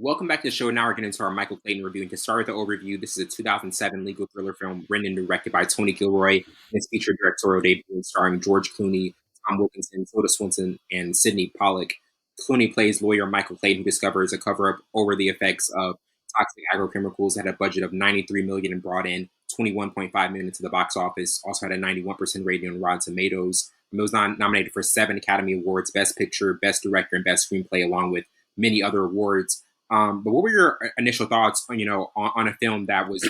Welcome back to the show. Now we're getting into our Michael Clayton review. And to start with the overview, this is a 2007 legal thriller film written and directed by Tony Gilroy. And its featured directorial debut starring George Clooney, Tom Wilkinson, Tilda Swinton, and Sydney Pollack. Clooney plays lawyer Michael Clayton, who discovers a cover-up over the effects of toxic agrochemicals that had a budget of $93 million and brought in $21.5 million to the box office. Also had a 91% rating on Rotten Tomatoes. And was nominated for 7 Academy Awards: Best Picture, Best Director, and Best Screenplay, along with many other awards. But what were your initial thoughts, on a film that was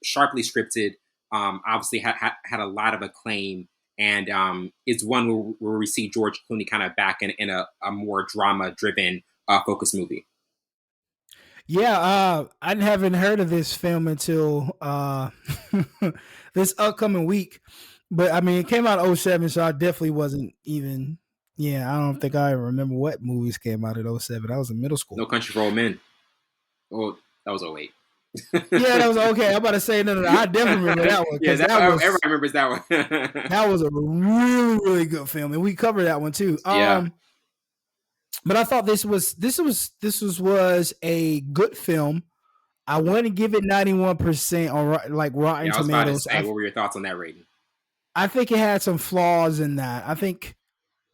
sharply scripted, obviously had a lot of acclaim, and is one where we see George Clooney kind of back in a more drama-driven focus movie? Yeah, I haven't heard of this film until this upcoming week. But I mean, it came out in 07, so I definitely wasn't even. Yeah, I don't think I even remember what movies came out in 07. I was in middle school. No Country for Old Men. Oh, that was 08. Yeah, that was okay. I'm about to say no. I definitely remember that one. Yeah, everybody remembers that one. That was a really, really good film, and we covered that one too. Yeah. But I thought this was a good film. I want to give it 91% on like Rotten Yeah, I was Tomatoes. about to say, what were your thoughts on that rating? I think it had some flaws in that. I think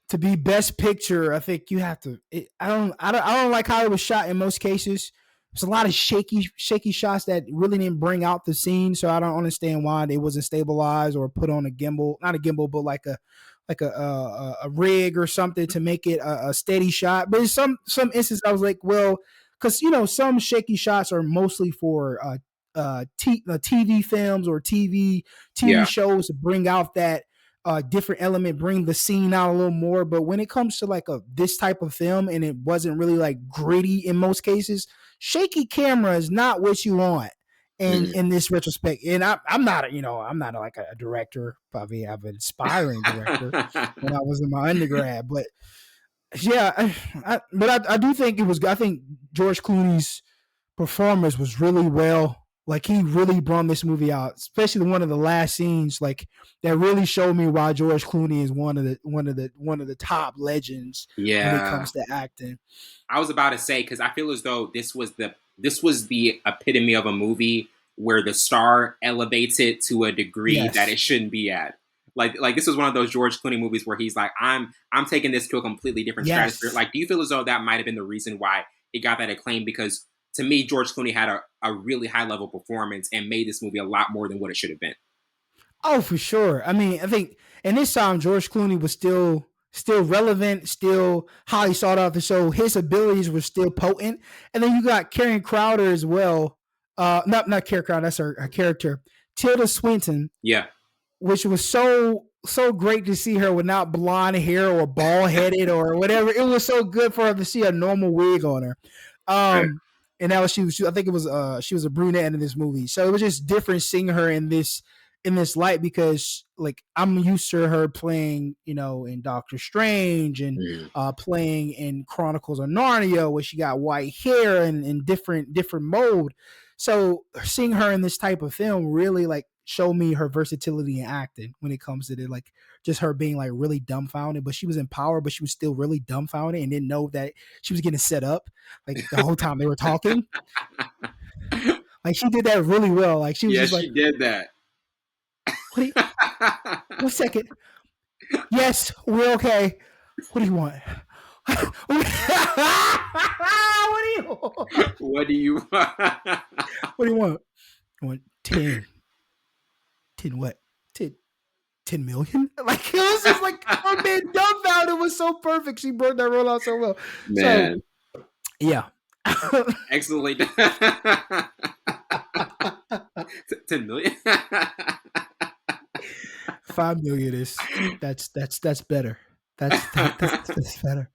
to be Best Picture, I think you have to. I don't like how it was shot in most cases. There's a lot of shaky shots that really didn't bring out the scene. So I don't understand why they wasn't stabilized or put on a gimbal, not a gimbal, but like a rig or something to make it a steady shot. But in some instances, I was like, well, because some shaky shots are mostly for TV films or TV shows to bring out that different element, bring the scene out a little more. But when it comes to like this type of film, and it wasn't really like gritty in most cases, shaky camera is not what you want. And in this retrospect, and I'm not like a director. Probably I'm an aspiring director when I was in my undergrad, but yeah, I do think I think George Clooney's performance was really well. Like he really brought this movie out, especially one of the last scenes, like that really showed me why George Clooney is one of the top legends when it comes to acting. I was about to say, because I feel as though this was the epitome of a movie where the star elevates it to a degree that it shouldn't be at. Like this was one of those George Clooney movies where he's like, I'm taking this to a completely different stratosphere. Like, do you feel as though that might have been the reason why it got that acclaim? Because to me, George Clooney had a really high level performance and made this movie a lot more than what it should have been. Oh, for sure. I mean, I think in this time, George Clooney was still relevant, still highly sought after. So his abilities were still potent. And then you got Karen Crowder as well. Not Karen Crowder, that's her character. Tilda Swinton. Yeah. Which was so great to see her without blonde hair or bald headed or whatever. It was so good for her to see a normal wig on her. And now she was a brunette in this movie. So it was just different seeing her in this light, because like I'm used to her playing, in Doctor Strange and playing in Chronicles of Narnia, where she got white hair and in different mode. So seeing her in this type of film really like showed me her versatility in acting when it comes to it, like just her being like really dumbfounded, but she was in power, but she was still really dumbfounded and didn't know that she was getting set up like the whole time they were talking. Like she did that really well. Like she was just like, she did that. 1 second. Yes, we're okay. What do you want? What do you want? I want 10. 10 what? 10 million? Like it was just like her being dumbfounded was so perfect. She brought that role out so well. Man. So, yeah. Excellently done. 10 million. 5 million is that's better. That's better.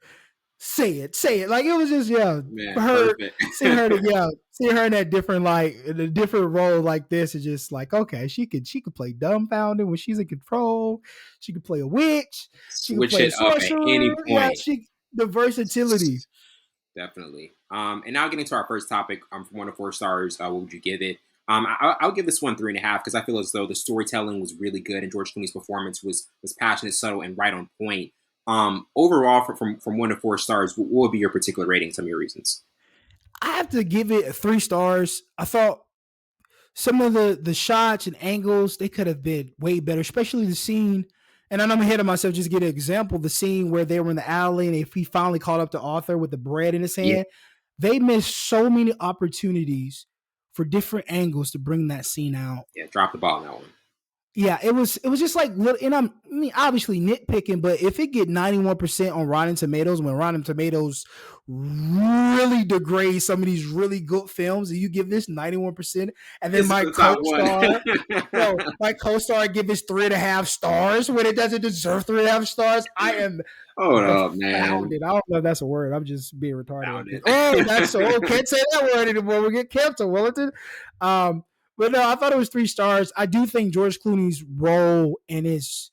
Say it. Like it was just Man, seeing her in that different light, in a different role like this is just like, okay, she could play dumbfounded when she's in control. She could play a witch. She could play a sorcerer. At any point. Yeah, the versatility. Definitely. And now getting to our first topic, from 1 to 4 stars, what would you give it? I'll give this one 3.5 because I feel as though the storytelling was really good and George Clooney's performance was passionate, subtle, and right on point. Overall, from 1 to 4 stars, what would be your particular rating? Some of your reasons. I have to give it 3 stars. I thought some of the shots and angles they could have been way better, especially the scene. And I'm ahead of myself. Just get an example: the scene where they were in the alley and he finally caught up to Arthur with the bread in his Yeah, hand. They missed so many opportunities for different angles to bring that scene out. yeah, drop the ball on that one. Yeah, it was just like little, and I mean obviously nitpicking, but if it get 91% on Rotten Tomatoes, when Rotten Tomatoes really degrades some of these really good films, and you give this 91%, and then This is my the top one. co-star, no, my co-star give this 3.5 stars when it doesn't deserve 3.5 stars, I am Hold up, man. confounded. I don't know if that's a word. I'm just being retarded at this. Founded. Oh, that's so can't say that word anymore. We get canceled, Wellington. But no, I thought it was 3 stars. I do think George Clooney's role and his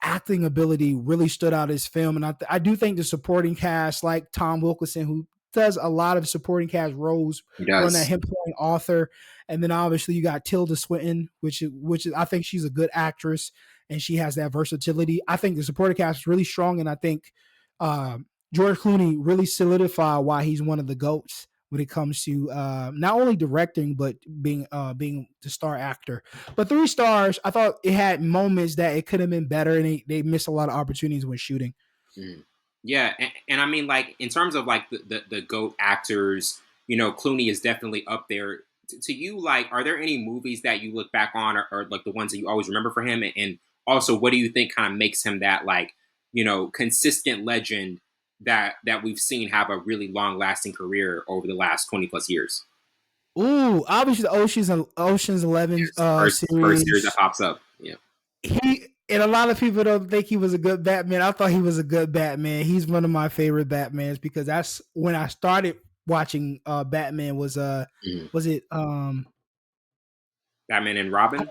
acting ability really stood out as film, and I do think the supporting cast, like Tom Wilkinson, who does a lot of supporting cast roles, He on that does. him playing Arthur, and then obviously you got Tilda Swinton, which is I think she's a good actress and she has that versatility. I think the supporting cast is really strong, and I think George Clooney really solidified why he's one of the GOATs when it comes to not only directing but being the star actor. But 3 stars, I thought it had moments that it could have been better, and they missed a lot of opportunities when shooting. Mm. Yeah, and I mean, like in terms of like the GOAT actors, Clooney is definitely up there. To you, like, are there any movies that you look back on, or like the ones that you always remember for him? And also, what do you think kind of makes him that like consistent legend that we've seen have a really long lasting career over the last 20 plus years? Ooh, obviously the Ocean's 11 First series that series. pops up. Yeah, He and a lot of people don't think he was a good Batman. I thought he was a good Batman. He's one of my favorite Batmans because that's when I started watching Batman. Mhm. Was it Batman and Robin.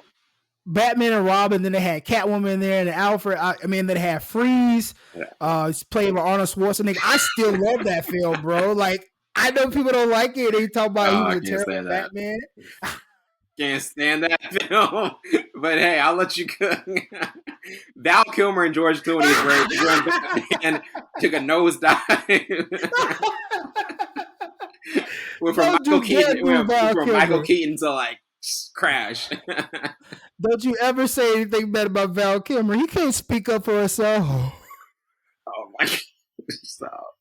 Batman and Robin? Then they had Catwoman in there and Alfred. I mean, they had Freeze. Yeah. It's played by Arnold Schwarzenegger. I still love that film, bro. Like I know people don't like it. They talk about he Oh, was I a can't terrible stand that. Batman. Can't stand that film. But hey, I'll let you go. Val Kilmer and George Clooney is where Batman took a nosedive. Went from Don't you dare do Val Michael Kilmer. Keaton to like crash. Don't you ever say anything bad about Val Kilmer. He can't speak up for himself. Oh my God. Stop.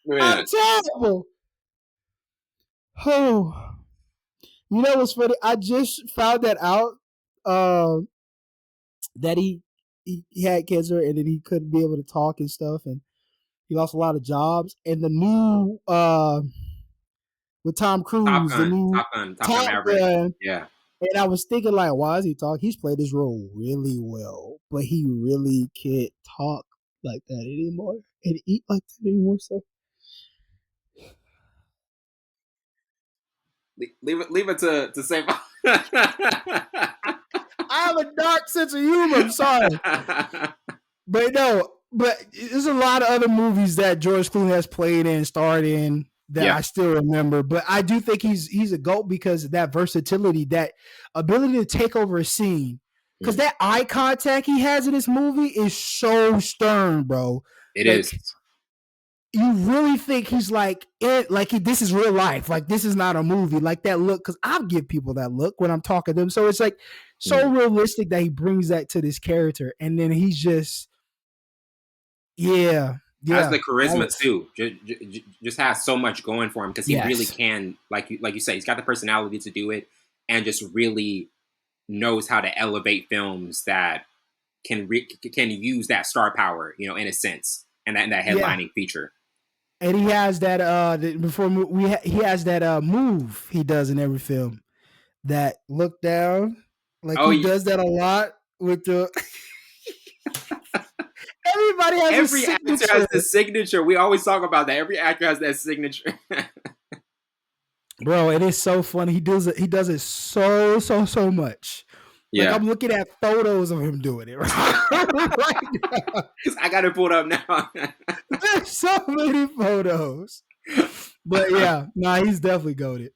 I'm Man. terrible. Oh, you know what's funny? I just found that out. That he had cancer and then he couldn't be able to talk and stuff, and he lost a lot of jobs. And the new with Tom Top Cruise, the Gun. new Top Gun Top Maverick. Gun. Yeah. And I was thinking, like, why is he talking? He's played this role really well, but he really can't talk like that anymore and eat like that anymore. So Leave it to say. I have a dark sense of humor. I'm sorry, but no. But there's a lot of other movies that George Clooney has played in, starred in that Yeah. I still remember. But I do think he's a GOAT because of that versatility, that ability to take over a scene. Because that eye contact he has in this movie is so stern, bro. It Like is. you really think he's like it, like this is real life, like this is not a movie, like that look. Because I give people that look when I'm talking to them, so it's like so realistic that he brings that to this character, and then he's just yeah. Has the charisma too. Just has so much going for him because he really Yes. can, like you say, he's got the personality to do it, and just really knows how to elevate films that can use that star power, in a sense, and that headlining feature. And he has that he has that move he does in every film, that look down, like Oh, he does that a lot with the. Everybody has a every actor has signature. the signature. We always talk about that. Every actor has that signature. Bro, it is so funny. He does it so much. Like Yeah, I'm looking at photos of him doing it right now. I got it pulled up now. There's so many photos. But yeah, he's definitely goated.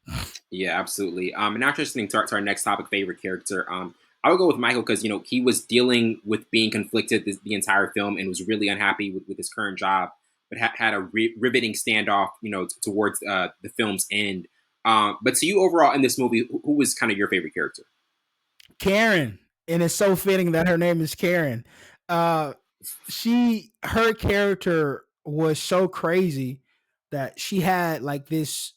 Yeah, absolutely. And now transitioning to our next topic, favorite character. I would go with Michael because he was dealing with being conflicted the entire film and was really unhappy with his current job, but had a riveting standoff, towards the film's end. But to you overall in this movie, who was kind of your favorite character? Karen, and it's so fitting that her name is Karen. Uh, her character was so crazy that she had like this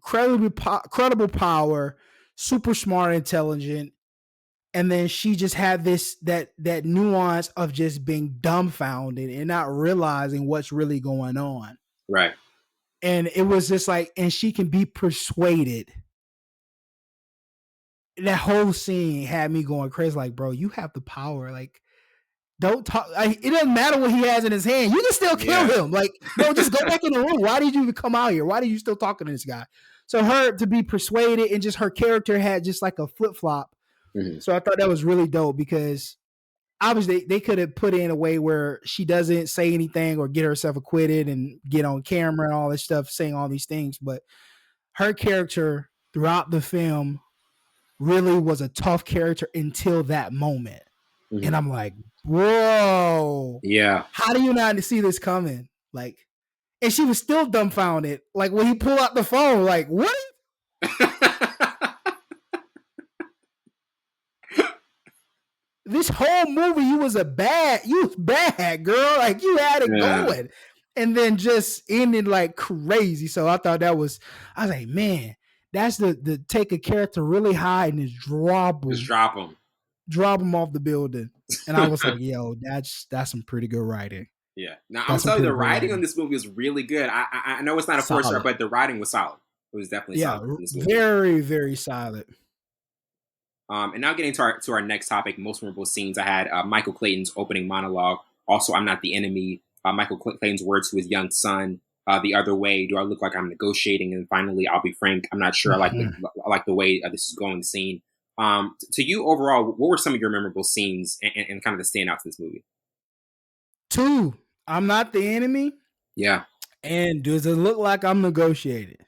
credible power, super smart, intelligent, and then she just had that nuance of just being dumbfounded and not realizing what's really going on. Right. And it was just like, and she can be persuaded. That whole scene had me going crazy. Like, bro, you have the power. Like, don't talk. It doesn't matter what he has in his hand. You can still kill him. Like, bro, just go back in the room. Why did you even come out here? Why are you still talking to this guy? So her to be persuaded, and just her character had just like a flip flop. Mm-hmm. So I thought that was really dope because obviously they could have put in a way where she doesn't say anything or get herself acquitted and get on camera and all this stuff, saying all these things. But her character throughout the film really was a tough character until that moment. Mm-hmm. And I'm like, whoa. Yeah. How do you not see this coming? Like, and she was still dumbfounded. Like when he pulled out the phone, like, what? This whole movie, you was bad, girl. Like you had it going. And then just ended like crazy. So I thought I was like, man, that's the take a character really high and just drop him. Drop him off the building. And I was like, yo, that's some pretty good writing. Yeah. Now, I'm telling you, the writing on this movie was really good. I know it's not a 4-star, but the writing was solid. It was definitely solid. In this movie. Very, very solid. And now getting to our next topic, most memorable scenes. I had Michael Clayton's opening monologue. Also, I'm not the enemy. Michael Clayton's words to his young son. The other way, do I look like I'm negotiating? And finally, I'll be frank, I'm not sure. Mm-hmm. I like the way this is going. Scene. To you overall, what were some of your memorable scenes and kind of the standouts in this movie? 2, I'm not the enemy. Yeah. And does it look like I'm negotiating?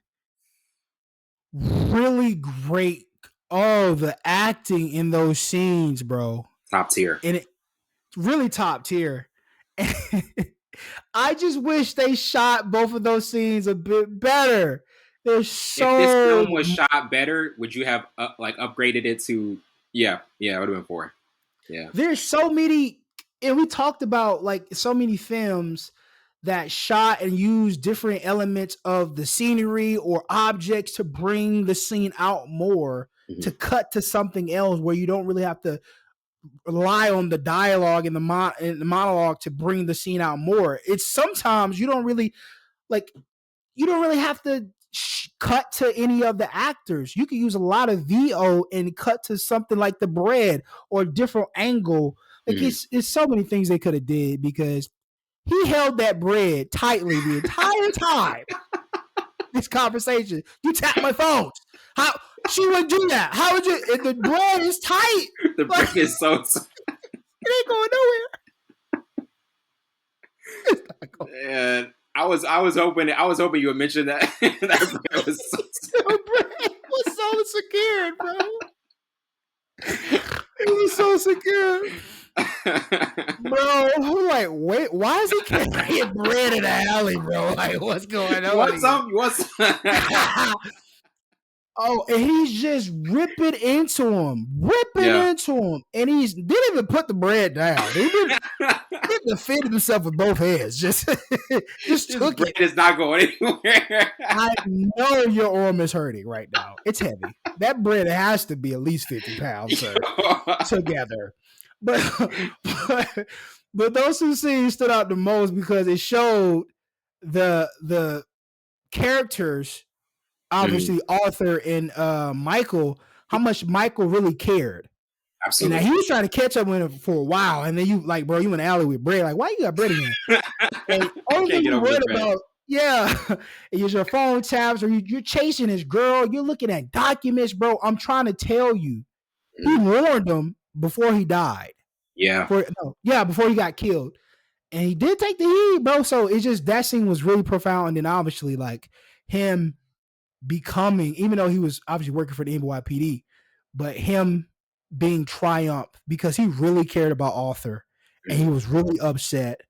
Really great. Oh, the acting in those scenes, bro. Top tier. And it really top tier. I just wish they shot both of those scenes a bit better. They're so. If this film was shot better, would you have upgraded it to? Yeah, it would have been 4. Yeah. There's so many, and we talked about like so many films that shot and used different elements of the scenery or objects to bring the scene out more, mm-hmm. to cut to something else where you don't really have to rely on the dialogue and the monologue to bring the scene out more. It's sometimes you don't really have to cut to any of the actors. You can use a lot of VO and cut to something like the bread or a different angle. Like it's so many things they could have did because he held that bread tightly the entire time. This conversation. You tap my phone. How she would do that? How would you? If the bread is tight. The bread is so. It ain't going nowhere. And I was hoping you would mention that that bread was so. Bread was so secure, bro. It was so secure. Bro, I'm like, wait, why is he carrying bread in the alley, bro? Like, what's going on? What's up? Oh, and he's just ripping into him, and he didn't even put the bread down. He didn't defend himself with both hands. Just took bread it. Is not going anywhere. I know your arm is hurting right now. It's heavy. That bread has to be at least 50 pounds, sir, together. But those 2 scenes stood out the most because it showed the characters, obviously Arthur and Michael, how much Michael really cared. Absolutely. And he was trying to catch up with him for a while, and then you like, bro, you in the alley with bread. Like, why you got bread again? And only thing you worried about, is your phone taps or you're chasing this girl. You're looking at documents, bro. I'm trying to tell you, he warned him before he died. Yeah. Before he got killed. And he did take the heat, bro. So it's just that scene was really profound. And then obviously, like him becoming, even though he was obviously working for the NYPD, but him being triumphed because he really cared about Arthur, and he was really upset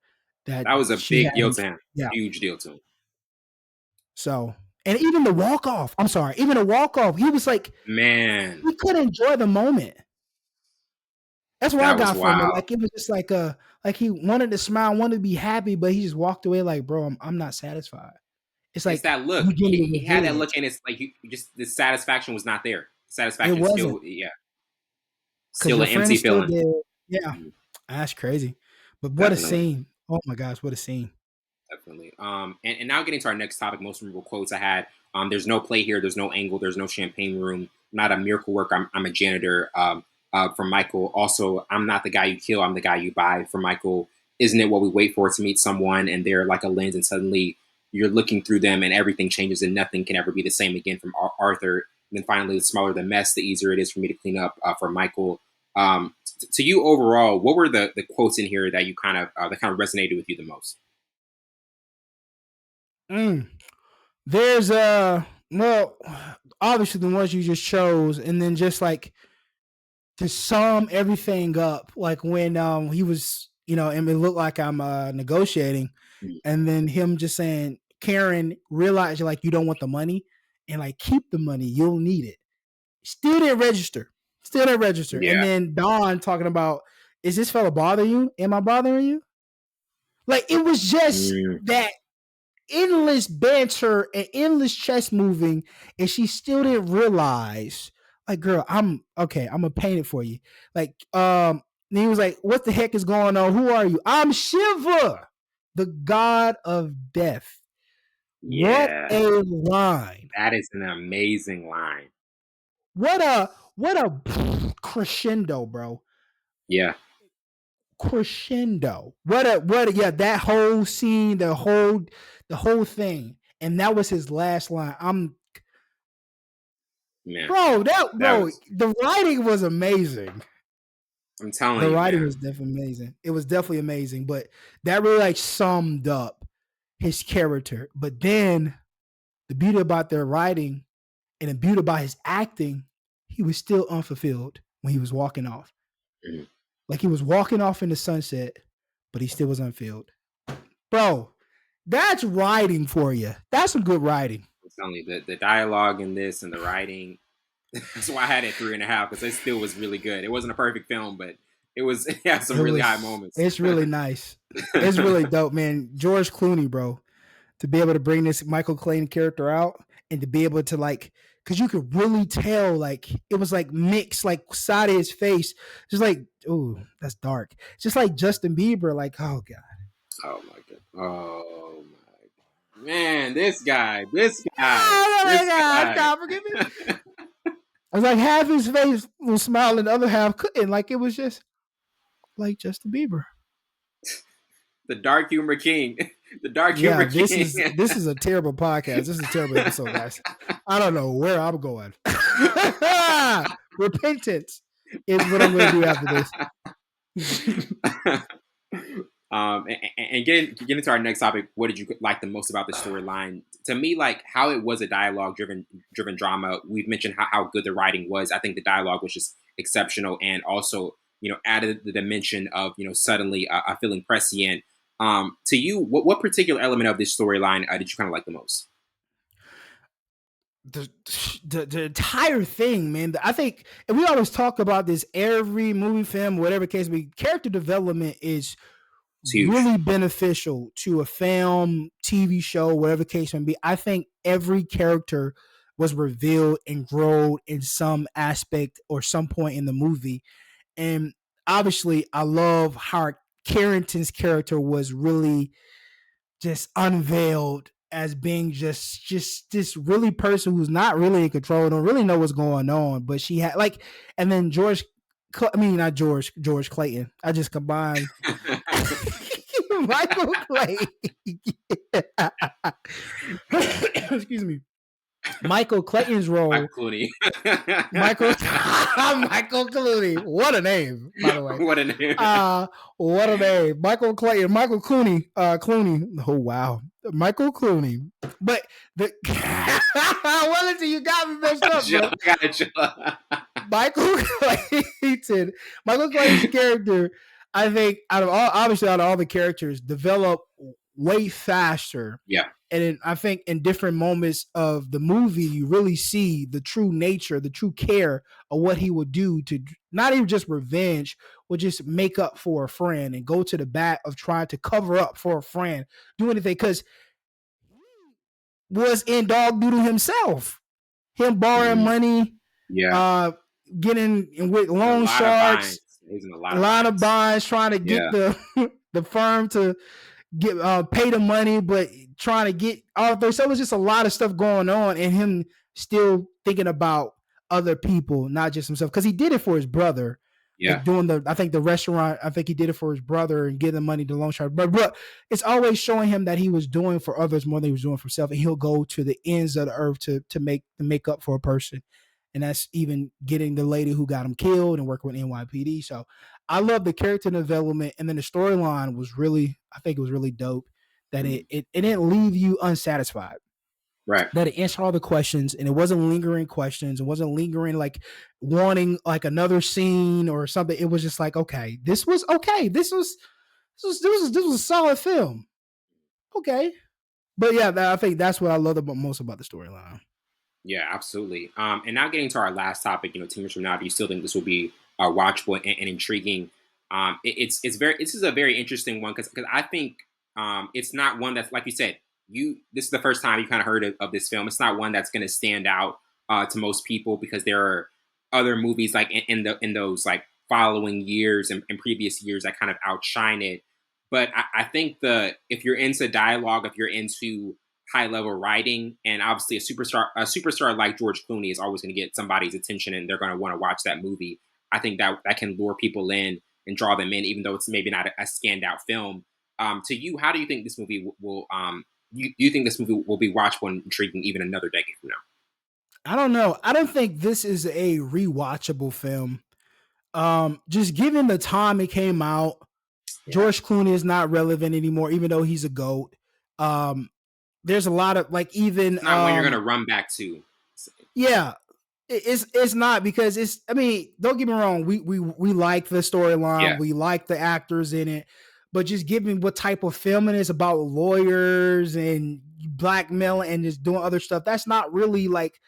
that That was a she big had deal him. to him. Yeah. Huge deal to him. So, and even the walk off. I'm sorry, even the walk off. He was like, Man, he couldn't enjoy the moment. That's what I that was got from it. wild. Like it was just like he wanted to smile, wanted to be happy, but he just walked away like, bro, I'm not satisfied. It's It's like that look. you give me He had that resilience. look, and it's like you just the satisfaction was not there. It Satisfaction wasn't still, yeah, because still your an empty friend still feeling. did. Yeah, Mhm. that's crazy. But what a Definitely. scene! Oh my gosh, what a scene! Definitely. And now getting to our next topic, most memorable quotes I had. There's no play here. There's no angle. There's no champagne room. Not a miracle work. I'm a janitor. From Michael. Also, I'm not the guy you kill. I'm the guy you buy. From Michael. Isn't it what we wait for to meet someone and they're like a lens and suddenly you're looking through them and everything changes and nothing can ever be the same again. From Arthur. And then finally, the smaller the mess, the easier it is for me to clean up. For Michael. To you overall, what were the quotes in here that you that kind of resonated with you the most? Mm. There's well, obviously the ones you just chose, and then just like to sum everything up, like when he was, and it looked like I'm negotiating, and then him just saying, Karen, realize like you don't want the money, and like keep the money, you'll need it. Still didn't register. Still didn't register. And Yeah. then Don talking about, is this fella bothering you? Am I bothering you? Like it was just Mm, that endless banter and endless chest moving, and she still didn't realize, like, girl, I'm okay, I'm gonna paint it for you. Like, and he was like, what the heck is going on? Who are you? I'm Shiva, the god of death. What yeah, a line. that is an amazing line. What a crescendo, bro. Yeah, Crescendo. Yeah, that whole scene, the whole thing. And that was his last line. man, Bro, that was. the writing was amazing. I'm telling The you, writing man. was definitely amazing. It was definitely amazing, but that really like summed up his character. But then the beauty about their writing and the beauty about his acting, he was still unfulfilled when he was walking off. Mhm. Like he was walking off in the sunset, but he still was unfilled. Bro, that's writing for you. That's some good writing. I'm telling you, the dialogue in this and the writing. That's why I had it 3.5 because it still was really good. It wasn't a perfect film, but it had some It really high was. moments. It's really nice. It's really dope, man. George Clooney, bro, to be able to bring this Michael Clayton character out and to be able to like, because you could really tell like it was like mixed, like side of his face, just like, oh, that's dark. Just like Justin Bieber, like, oh god. Oh my god. Oh my man, this Oh my guy. God, forgive me. It was like half his face was smiling, the other half couldn't. Like it was just like Justin Bieber. The dark humor king. The dark Yeah, humor this king. is this is a terrible podcast. This is a terrible episode, guys. I don't know where I'm going. Repentance is what I'm going to do after this. And getting into our next topic, what did you like the most about the storyline? To me, like how it was a dialogue driven drama. We've mentioned how good the writing was. I think the dialogue was just exceptional, and also added the dimension of suddenly feeling prescient. To you, what particular element of this storyline did you kind of like the most? the, the entire thing, man. I think, and we always talk about this every movie, film, whatever case be. Character development is It's huge. really beneficial to a film, TV show, whatever case may be. I think every character was revealed and grown in some aspect or some point in the movie. And obviously, I love how Carrington's character was really just unveiled as being just this really person who's not really in control, don't really know what's going on, but she had like, and then not George Clayton. I just combined Michael Clayton. Excuse me. Michael Clayton's Michael role. Clooney. Michael Michael Clooney. What a name, by the way. What a name. What a name. Michael Clayton. Michael Clooney. Clooney. Oh wow. Michael Clooney. But the Wellington, you got me messed up, bro. Chill, I gotta chill. Michael Clayton. Michael Clayton's character, I think, out of all the characters, develop way faster. Yeah. And I think in different moments of the movie, you really see the true nature, the true care of what he would do to not even just revenge, would just make up for a friend and go to the bat of trying to cover up for a friend, do anything. Because was in dog doodle himself. Him borrowing money, getting with loan sharks, a lot of bonds, trying to get the firm to get pay the money, but trying to get Arthur. So it was just a lot of stuff going on, and him still thinking about other people, not just himself, because he did it for his brother. Yeah, like doing I think the restaurant. I think he did it for his brother and giving money to loan shark. But it's always showing him that he was doing for others more than he was doing for himself, and he'll go to the ends of the earth to make up for a person. And that's even getting the lady who got him killed and working with NYPD. So I love the character development, and then the storyline was really, I think it was really dope. That it didn't leave you unsatisfied. Right. That it answered all the questions, and it wasn't lingering questions. It wasn't lingering like wanting like another scene or something. It was just like, okay, this was okay. This was a solid film. Okay. But yeah, I think that's what I love most about the storyline. Yeah, absolutely. And now getting to our last topic, 10 years from now, do you still think this will be watchable and intriguing? This is a very interesting one because I think it's not one that's, like you said, this is the first time you kind of heard of this film. It's not one that's going to stand out to most people because there are other movies like in those like following years and previous years that kind of outshine it. But I think if you're into dialogue, if you're into high level writing, and obviously a superstar like George Clooney is always going to get somebody's attention, and they're going to want to watch that movie. I think that can lure people in and draw them in, even though it's maybe not a standout film. To you, how do you think this movie will? You think this movie will be watchable and intriguing even another decade from now? I don't know. I don't think this is a rewatchable film. Just given the time it came out, George Clooney is not relevant anymore, even though he's a GOAT. There's a lot of like even it's not when you're gonna run back to. Yeah, it's not because it's. I mean, don't get me wrong. We like the storyline. Yeah. We like the actors in it, but just given what type of film it is about lawyers and blackmailing and just doing other stuff, that's not really like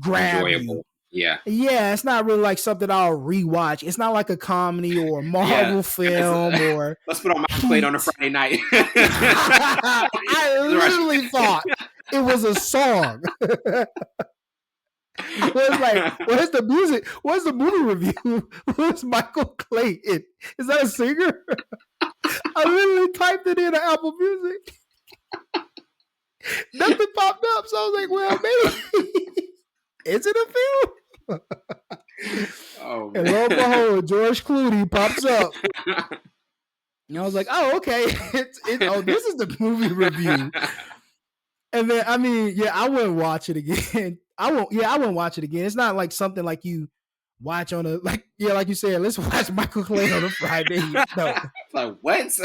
grab you. Yeah, it's not really like something I'll rewatch. It's not like a comedy or a Marvel film or. Let's put on Michael Clayton on a Friday night. I literally thought it was a song. It was like, where's the music? Where's the movie review? Where's Michael Clayton? Is that a singer? I literally typed it in Apple Music. Nothing popped up, so I was like, well, maybe. Is it a film? Oh, and lo and behold, George Clooney pops up. And I was like, oh, okay. This is the movie review. And then, I mean, I wouldn't watch it again. I wouldn't watch it again. It's not like something like you watch on like you said, let's watch Michael Clayton on a Friday. No. Like, what?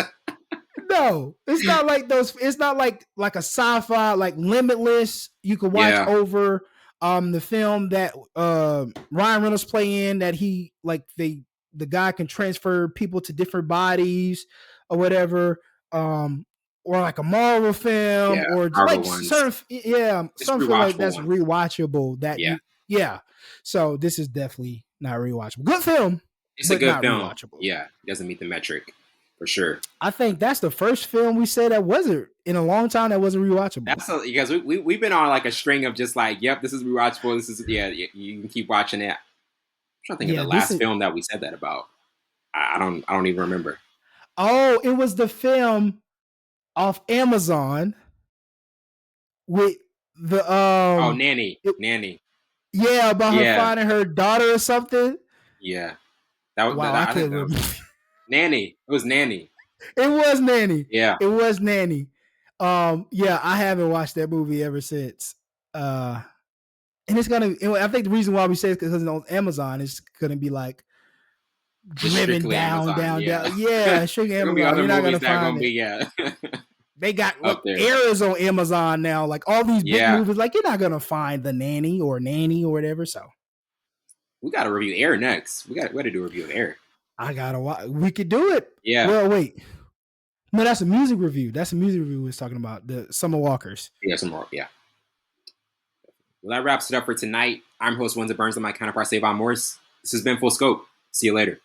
No, it's not like those. It's not like a sci-fi, like Limitless. You could watch over the film that Ryan Reynolds play in, that he like the guy can transfer people to different bodies or whatever, or like a Marvel film or Marvel like ones. something like that's rewatchable. So this is definitely not rewatchable. Good film. It's a good film. Rewatchable. Yeah, it doesn't meet the metric. For sure. I think that's the first film we said that wasn't in a long time that wasn't rewatchable. That's because we've been on like a string of just like, yep, this is rewatchable. This is you can keep watching it. I'm trying to think of the last film that we said that about. I don't even remember. Oh, it was the film off Amazon with the Nanny. Nanny. Yeah, about her finding her daughter or something. Yeah. I can't remember. Nanny. It was Nanny. It was Nanny. Yeah. It was Nanny. I haven't watched that movie ever since. And it's gonna. I think the reason why we say it is because on Amazon, it's gonna be like driven down. Yeah, strictly Amazon. You're not gonna find it. They got Errors on Amazon now. Like all these big movies, like you're not gonna find the Nanny or whatever. So We got to review Air next. We got to do a review of Air. I gotta watch. We could do it. Yeah. Well, wait. No, that's a music review. That's a music review we was talking about. The Summer Walkers. Yeah, some more. Yeah. Well, that wraps it up for tonight. I'm host Windsor Burns and my counterpart Savon Morris. This has been Full Scope. See you later.